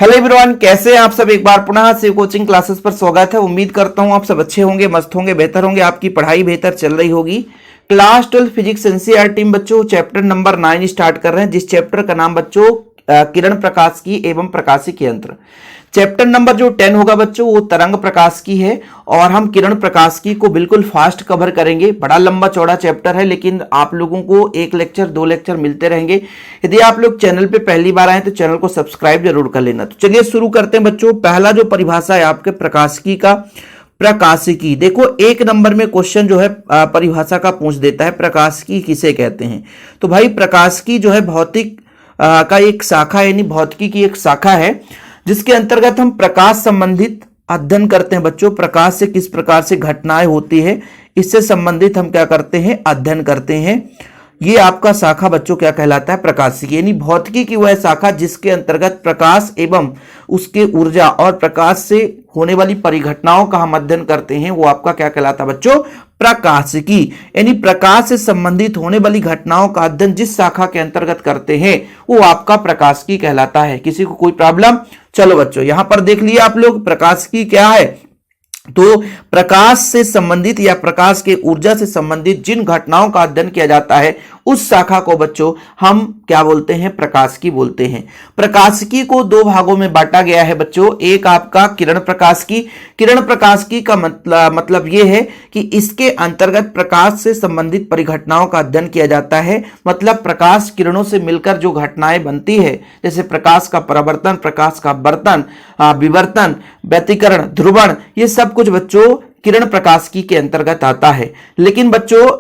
Hello everyone, कैसे हैं आप सब। एक बार पुनः शिव कोचिंग क्लासेस पर स्वागत है। उम्मीद करता हूं आप सब अच्छे होंगे, मस्त होंगे, बेहतर होंगे, आपकी पढ़ाई बेहतर चल रही होगी। क्लास 12 फिजिक्स एनसीईआरटी टीम बच्चों चैप्टर नंबर 9 स्टार्ट कर रहे हैं, जिस चैप्टर का नाम बच्चों किरण प्रकाशिकी एवं प्रकाशिक यंत्र। चैप्टर नंबर जो 10 होगा बच्चों वो तरंग प्रकाशिकी है और हम किरण प्रकाशिकी को बिल्कुल फास्ट कवर करेंगे। बड़ा लंबा चौड़ा चैप्टर है, लेकिन आप लोगों को एक लेक्चर 2 लेक्चर मिलते रहेंगे। यदि आप लोग चैनल पे पहली बार आए तो चैनल को सब्सक्राइब जरूर कर लेना। तो चलिए शुरू करते हैं बच्चों। पहला जो परिभाषा है आपके प्रकाशिकी का, प्रकाशिकी। देखो 1 नंबर में क्वेश्चन जो है परिभाषा का पूछ देता है, प्रकाशिकी किसे कहते हैं। तो भाई प्रकाशिकी जो है भौतिक का एक शाखा यानी भौतिकी की एक शाखा है, जिसके अंतर्गत हम प्रकाश संबंधित अध्ययन करते हैं बच्चों। प्रकाश से किस प्रकार से घटनाएं होती है, इससे संबंधित हम क्या करते हैं, अध्ययन करते हैं। ये आपका शाखा बच्चों क्या कहलाता है, प्रकाशिकी। यानी भौतिकी की वह शाखा जिसके अंतर्गत प्रकाश एवं उसके ऊर्जा और प्रकाश से होने वाली परिघटनाओं का हम अध्ययन करते हैं, वो आपका क्या कहलाता है बच्चों, प्रकाशिकी। यानी प्रकाश से संबंधित होने वाली घटनाओं का अध्ययन जिस शाखा के अंतर्गत करते हैं वो आपका प्रकाशिकी कहलाता है। किसी को कोई प्रॉब्लम? चलो बच्चों यहां पर देख लिए आप लोग प्रकाशिकी क्या है। तो प्रकाश से संबंधित या प्रकाश के ऊर्जा से संबंधित जिन घटनाओं का अध्ययन किया जाता है उस शाखा को बच्चों हम क्या बोलते हैं, प्रकाशिकी बोलते हैं। प्रकाशिकी को 2 भागों में बांटा गया है बच्चों। एक आपका किरण प्रकाशिकी। किरण प्रकाशिकी का मतलब यह है कि इसके अंतर्गत प्रकाश से संबंधित परिघटनाओं का अध्ययन किया जाता है। मतलब प्रकाश किरणों से मिलकर जो घटनाएं बनती है, जैसे प्रकाश का परावर्तन, प्रकाश का वर्तन, विवर्तन, व्यतिकरण, ध्रुवण, ये सब कुछ बच्चों किरण प्रकाशिकी के अंतर्गत आता है। लेकिन बच्चों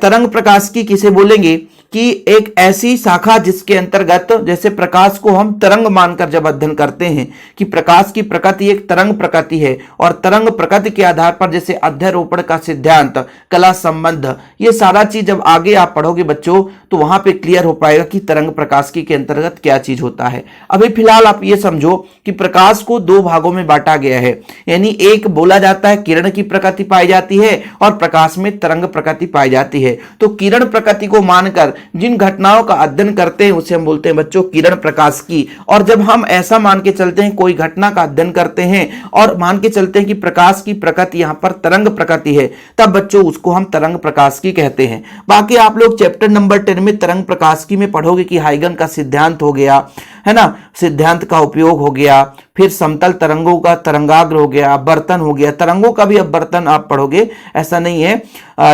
तरंग प्रकाशिकी किसे बोलेंगे कि एक ऐसी शाखा जिसके अंतर्गत जैसे प्रकाश को हम तरंग मानकर जब अध्ययन करते हैं कि प्रकाश की प्रकृति एक तरंग प्रकृति है, और तरंग प्रकृति के आधार पर जैसे अध्यारोपण का सिद्धांत, कला संबंध, ये सारा चीज जब आगे आप पढ़ोगे बच्चों तो वहां पे क्लियर हो पाएगा कि तरंग प्रकाशिकी के अंतर्गत क्या चीज होता है। अभी फिलहाल आप ये समझो कि प्रकाश को 2 भागों में बांटा गया है। यानी एक बोला जाता है किरण की प्रकृति पाई जाती है और प्रकाश में तरंग प्रकृति पाई जाती है। तो किरण प्रकृति को मानकर जिन घटनाओं का अध्ययन करते हैं उसे हम बोलते हैं बच्चों किरण प्रकाशिकी। और जब हम ऐसा मान के चलते हैं, कोई घटना का अध्ययन करते हैं और मान के चलते हैं कि प्रकाश की प्रकृति यहां पर तरंग प्रकृति है, तब बच्चों उसको हम तरंग प्रकाशिकी कहते हैं। बाकी आप लोग चैप्टर नंबर 10 में तरंग प्रकाशिकी में पढ़ोगे कि हाइगन का सिद्धांत हो गया है ना, सिद्धांत का उपयोग हो गया, फिर समतल तरंगों का तरंगाग्र हो गया, अपवर्तन हो गया। तरंगों का भी अपवर्तन आप पढ़ोगे, ऐसा नहीं है।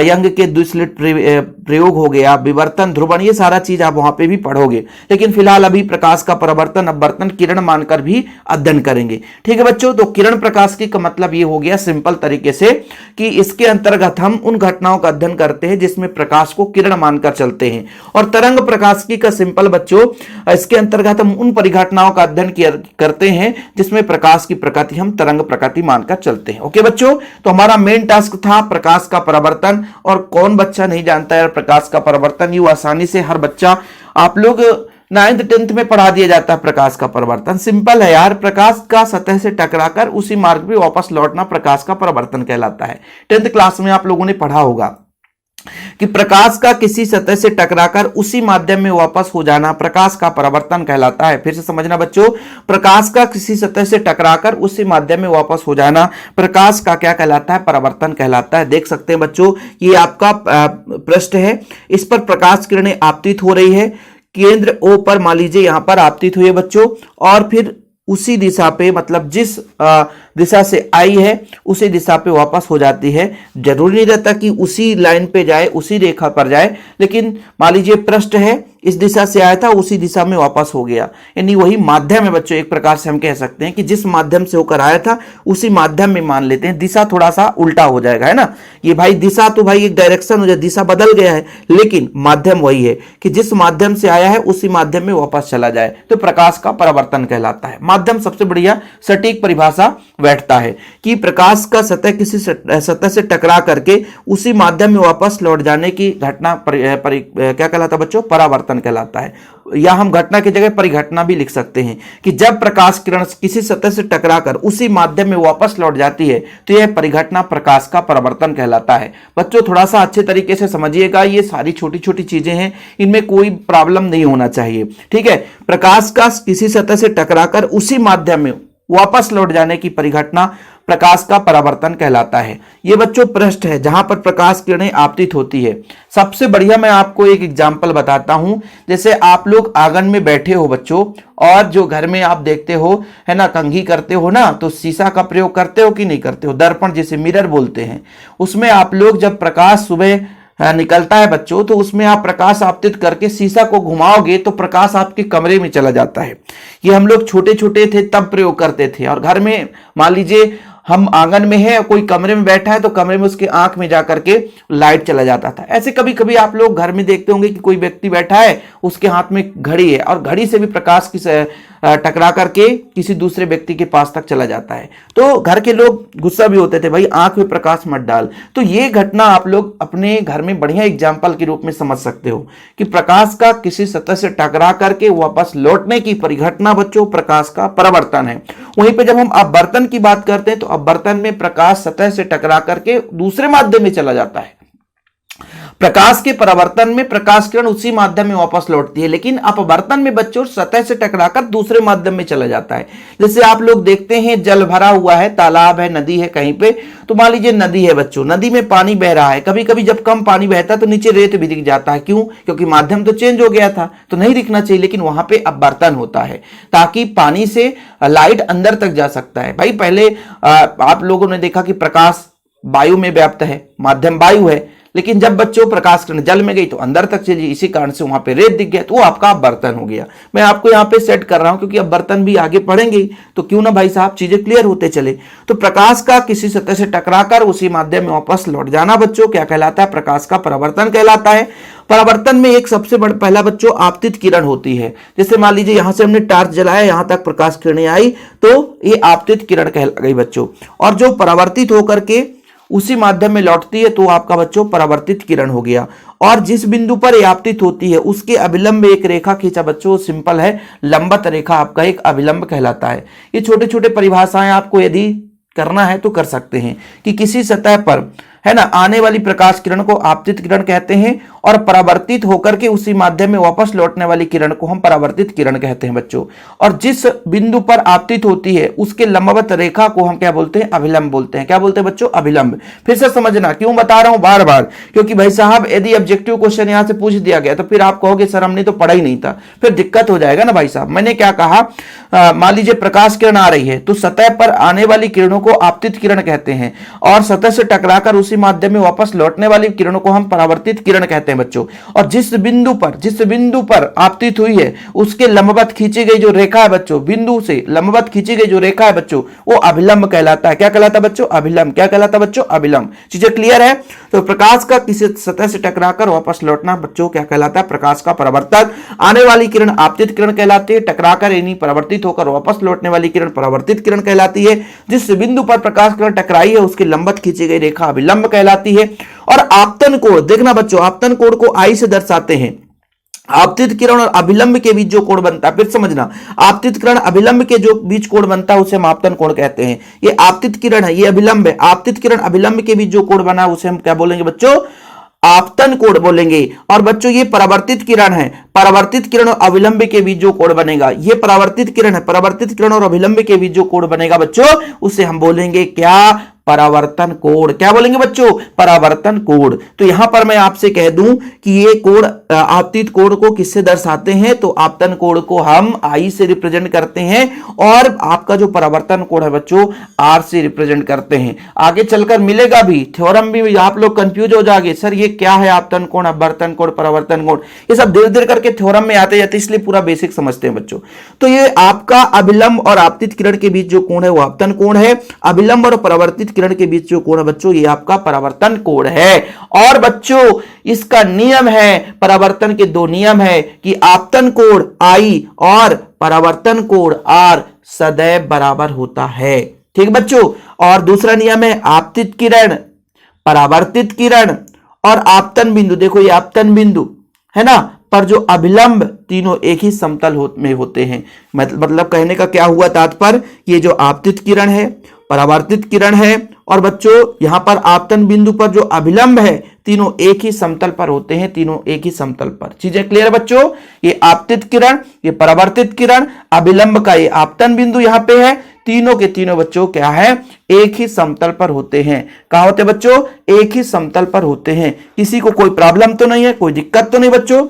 यंग के द्विस्लिट प्रयोग हो गया, विवर्तन, ध्रुवण, ये सारा चीज आप वहां पे भी पढ़ोगे। लेकिन फिलहाल अभी प्रकाश का परावर्तन, अपवर्तन किरण मानकर भी अध्ययन करेंगे। ठीक है बच्चों। तो किरण प्रकाशिकी का मतलब ये हो गया सिंपल तरीके से कि इसके अंतर्गत हम उन घटनाओं का अध्ययन करते हैं जिसमें प्रकाश को किरण मानकर चलते हैं। और तरंग प्रकाशिकी का सिंपल बच्चों, इसके अंतर्गत हम उन परिघटनाओं का अध्ययन करते हैं जिसमें प्रकाश की प्रकृति हम तरंग प्रकृति मानकर चलते हैं। ओके बच्चों, तो हमारा मेन टास्क था प्रकाश का परावर्तन। और कौन बच्चा नहीं जानता है प्रकाश का परावर्तन, ये आसानी से हर बच्चा, आप लोग 9th 10th में पढ़ा दिया जाता है प्रकाश का परावर्तन। सिंपल है यार, प्रकाश का सतह से टकराकर उसी मार्ग पे वापस लौटना प्रकाश का परावर्तन कहलाता है। 10th क्लास में आप लोगों ने पढ़ा होगा कि प्रकाश का किसी सतह से टकराकर उसी माध्यम में वापस हो जाना प्रकाश का परावर्तन कहलाता है। फिर से समझना बच्चों, प्रकाश का किसी सतह से टकराकर उसी माध्यम में वापस हो जाना प्रकाश का क्या कहलाता है, परावर्तन कहलाता है। देख सकते हैं बच्चों, ये आपका पृष्ठ है, इस पर प्रकाश किरणें आपतित हो रही है। केंद्र O पर मान लीजिए यहां पर आपतित हुई है बच्चों, और फिर उसी दिशा पे, मतलब जिस दिशा से आई है उसी दिशा पे वापस हो जाती है। जरूरी नहीं रहता कि उसी लाइन पे जाए, उसी रेखा पर जाए, लेकिन मान लीजिए पृष्ठ है, इस दिशा से आया था, उसी दिशा में वापस हो गया। यानी वही माध्यम है बच्चों। एक प्रकार से हम कह सकते हैं कि जिस माध्यम से होकर आया था उसी माध्यम में मान लेते हैं। दिशा थोड़ा सा उल्टा हो जाएगा, है ना। ये भाई दिशा तो भाई एक डायरेक्शन हो जाए, दिशा बदल गया है, लेकिन माध्यम वही है कि जिस माध्यम से आया है उसी माध्यम में वापस चला जाए, तो प्रकाश का परावर्तन कहलाता है। माध्यम सबसे बढ़िया सटीक परिभाषा बैठता है कि प्रकाश का सतह किसी सतह से टकरा करके उसी माध्यम में वापस लौट जाने की घटना क्या कहलाता है बच्चों, परावर्तन परावर्तन कहलाता है। या हम घटना की जगह परिघटना भी लिख सकते हैं कि जब प्रकाश किरण किसी सतह से टकराकर उसी माध्यम में वापस लौट जाती है तो यह परिघटना प्रकाश का परावर्तन कहलाता है। बच्चों थोड़ा सा अच्छे तरीके से समझिएगा, ये सारी छोटी छोटी चीजें हैं, इनमें कोई प्रॉब्लम नहीं होना चाहिए, ठीक है। प्रकाश का किसी सतह से टकराकर उसी माध्यम में वापस लौट जाने की परिघटना प्रकाश का परावर्तन कहलाता है। ये बच्चों पृष्ठ है जहां पर प्रकाश किरणें आपतित होती है। सबसे बढ़िया मैं आपको एक एग्जांपल बताता हूं। जैसे आप लोग आंगन में बैठे हो बच्चों, और जो घर में आप देखते हो है ना, कंघी करते हो ना, तो शीशा का प्रयोग करते हो कि नहीं करते हो, दर्पण जिसे मिरर बोलते हैं, उसमें आप लोग जब प्रकाश सुबह निकलता है बच्चों तो उसमें आप प्रकाश आपतित करके शीशा को घुमाओगे तो प्रकाश आपके कमरे में चला जाता है। ये हम लोग छोटे छोटे थे तब प्रयोग करते थे। और घर में मान लीजिए हम आंगन में है, कोई कमरे में बैठा है तो कमरे में उसके आंख में जाकर के लाइट चला जाता था। ऐसे कभी कभी आप लोग घर में देखते होंगे कि कोई व्यक्ति बैठा है, उसके हाथ में घड़ी है और घड़ी से भी प्रकाश की टकरा करके किसी दूसरे व्यक्ति के पास तक चला जाता है। तो घर के लोग गुस्सा भी होते थे, भाई आंख में प्रकाश मत डाल। तो ये घटना आप लोग अपने घर में बढ़िया एग्जाम्पल के रूप में समझ सकते हो कि प्रकाश का किसी सतह से टकरा करके वापस लौटने की परिघटना बच्चों प्रकाश का परावर्तन है। वहीं पे जब हम अपवर्तन की बात करते हैं तो अपवर्तन में प्रकाश सतह से टकरा करके दूसरे माध्यम में चला जाता है। प्रकाश के परावर्तन में प्रकाश किरण उसी माध्यम में वापस लौटती है, लेकिन अपवर्तन में बच्चों सतह से टकराकर दूसरे माध्यम में चला जाता है। जैसे आप लोग देखते हैं जल भरा हुआ है, तालाब है, नदी है कहीं पे, तो मान लीजिए नदी है बच्चों, नदी में पानी बह रहा है। कभी कभी जब कम पानी बहता है तो नीचे रेत भी दिख जाता है। क्यों? क्योंकि माध्यम तो चेंज हो गया था, तो नहीं दिखना चाहिए, लेकिन वहां पे अपवर्तन होता है ताकि पानी से लाइट अंदर तक जा सकता है। भाई पहले आप लोगों ने देखा कि प्रकाश वायु में व्याप्त है, माध्यम वायु है, लेकिन जब बच्चों प्रकाश किरण जल में गई तो अंदर तक चली, इसी कारण से वहां पे रेत दिख गया, तो वो आपका अपवर्तन हो गया। मैं आपको यहाँ पे सेट कर रहा हूं क्योंकि अपवर्तन भी आगे पढ़ेंगे, तो क्यों ना भाई साहब चीजें क्लियर होते चले। तो प्रकाश का किसी सतह से टकराकर उसी माध्यम में वापस लौट जाना बच्चों क्या कहलाता है? प्रकाश का परावर्तन कहलाता है। परावर्तन में एक सबसे बड़ा पहला बच्चों आपतित किरण होती है। जैसे मान लीजिए यहां से हमने टार्च जलाया, यहां तक प्रकाश किरणें आई, तो ये आपतित किरण कहला गई बच्चों। और जो परावर्तित होकर के उसी माध्यम में लौटती है तो आपका बच्चों परावर्तित किरण हो गया। और जिस बिंदु पर यह आपतित होती है उसके अभिलंब एक रेखा खींचा बच्चों, सिंपल है, लंबवत रेखा आपका एक अभिलंब कहलाता है। ये छोटे छोटे परिभाषाएं आपको यदि करना है तो कर सकते हैं कि किसी सतह पर है ना आने वाली प्रकाश किरण को आपतित किरण कहते हैं, और परावर्तित होकर के उसी माध्यम में वापस लौटने वाली किरण को हम परावर्तित किरण कहते हैं बच्चों। और जिस बिंदु पर आपतित होती है उसके लंबवत रेखा को हम क्या बोलते हैं? अभिलंब बोलते हैं। क्या बोलते हैं बच्चों? अभिलंब। फिर से समझना, क्यों बता रहा हूं बार बार, क्योंकि भाई साहब यदि ऑब्जेक्टिव क्वेश्चन यहां से पूछ दिया गया तो फिर आप कहोगे सर हमने तो पढ़ा ही नहीं था, फिर दिक्कत हो जाएगा ना भाई साहब। मैंने क्या कहा, मान लीजिए प्रकाश किरण आ रही है तो सतह पर आने वाली किरणों को आपतित किरण कहते हैं, और सतह से टकराकर उसी माध्यम में वापस लौटने वाली किरणों को हम परावर्तित किरण कहते हैं बच्चों। और जिस बिंदु पर आपतित हुई है उसके लंबवत खींची गई जो रेखा है बच्चों, बिंदु से लंबवत खींची गई जो रेखा है बच्चों, वो अभिलंब कहलाता है। क्या कहलाता है बच्चों? अभिलंब। क्या कहलाता है बच्चों? अभिलंब। चीजें क्लियर है? तो प्रकाश का किसी सतह से टकराकर वापस लौटना बच्चों क्या कहलाता है? प्रकाश का परावर्तन। आने वाली किरण आपतित किरण कहलाती है, टकराकर यानी परावर्तित होकर वापस लौटने वाली किरण परावर्तित किरण कहलाती है। जिस बिंदु पर प्रकाश किरण टकराई है उसके लंबवत खींची गई रेखा अभिलंब कहलाती है। और आपतन कोण देखना बच्चों, आपतन कोण को आई से दर्शाते हैं। आपतित किरण और अभिलंब के बीच जो कोण बनता है, फिर समझना, आपतित किरण अभिलंब के जो बीच कोण बनता है उसे हम आपतन कोण कहते हैं। ये आपतित किरण है, ये अभिलंब है। आपतित किरण अभिलंब के बीच जो कोण बना है उसे हम क्या बोलेंगे बच्चों? आपतन कोण बोलेंगे। और बच्चों ये परावर्तित किरण है, परावर्तित किरण और अभिलंब के बीच जो कोण बनेगा, ये परावर्तित किरण है, परावर्तित किरण और अभिलंब के बीच जो कोण बनेगा बच्चों उसे हम बोलेंगे क्या? परावर्तन कोण। क्या बोलेंगे बच्चों? परावर्तन कोण। तो यहां पर मैं आपसे कह दूं कि ये कोण आपतित कोण को किससे दर्शाते हैं? तो आपतन कोण को हम आई से रिप्रेजेंट करते हैं, और आपका जो परावर्तन कोण है बच्चों आर से रिप्रेजेंट करते हैं। आगे चलकर मिलेगा भी, थ्योरम भी आप लोग कंफ्यूज हो जाओगे, सर ये क्या है आपतन कोण, अपवर्तन कोण, परावर्तन कोण, ये सब धीरे धीरे करके थ्योरम में आते जाते, इसलिए पूरा बेसिक समझते हैं बच्चों। तो ये आपका अभिलंब और आपतित किरण के बीच जो कोण है वो आपतन कोण है। अभिलंब और परावर्तित किरण के बीच जो कोण है बच्चों ये आपका परावर्तन कोण है। और बच्चों इसका नियम है, परावर्तन के दो नियम है कि आपतन कोण आई और परावर्तन कोण आर सदैव बराबर होता है। ठीक बच्चों। और दूसरा नियम है आपतित किरण, परावर्तित किरण और आपतन बिंदु, देखो ये आपतन बिंदु है ना, पर जो अभिलंब तीनों एक ही समतल में होते हैं। मतलब कहने का क्या हुआ तात्पर्य, ये जो आपतित किरण है, परावर्तित किरण है और बच्चों यहां पर आपतन बिंदु पर जो अभिलंब है, तीनों एक ही समतल पर होते हैं, तीनों एक ही समतल पर। चीजें क्लियर बच्चों? ये आपतित किरण, ये परावर्तित किरण, अभिलंब का ये आपतन बिंदु यहां पे है, तीनों के तीनों बच्चों क्या है, एक ही समतल पर होते हैं। कहां होते बच्चों? एक ही समतल पर होते हैं। किसी को कोई प्रॉब्लम तो नहीं है, कोई दिक्कत तो नहीं बच्चों?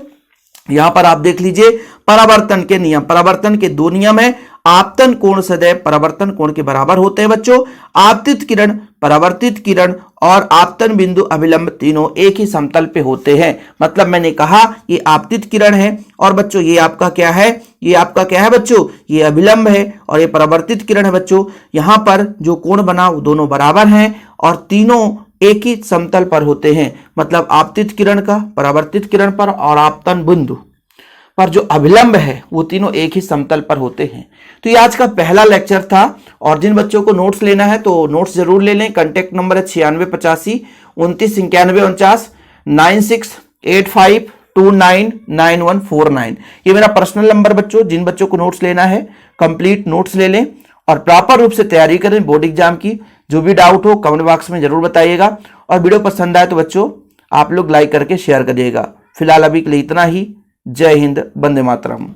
यहां पर आप देख लीजिए परावर्तन के नियम, परावर्तन के दो नियम है। आपतन कोण सदैव परावर्तन कोण के बराबर होते हैं बच्चों। आपतित किरण, परावर्तित किरण और आपतन बिंदु अभिलंब तीनों एक ही समतल पे होते हैं। मतलब मैंने कहा ये आपतित किरण है और बच्चों ये आपका क्या है, ये आपका क्या है बच्चों, ये अभिलंब है और ये परावर्तित किरण है बच्चों। यहां पर जो कोण बना वो दोनों बराबर हैं और तीनों एक ही समतल पर होते हैं। मतलब आपतित किरण का, परावर्तित किरण पर और आपतन बिंदु पर जो अभिलंब है वो तीनों एक ही समतल पर होते हैं। तो ये आज का पहला लेक्चर था और जिन बच्चों को नोट्स लेना है तो नोट्स जरूर ले लें। कॉन्टैक्ट नंबर है 9685 29 91 49 9685299149। ये मेरा पर्सनल नंबर बच्चों। जिन बच्चों को नोट्स लेना है कंप्लीट नोट्स ले लें और प्रॉपर रूप से तैयारी करें बोर्ड एग्जाम की। जो भी डाउट हो कमेंट बॉक्स में जरूर बताइएगा और वीडियो पसंद आए तो बच्चों आप लोग लाइक करके शेयर करिएगा। फिलहाल अभी के लिए इतना ही। जय हिंद, वंदे मातरम।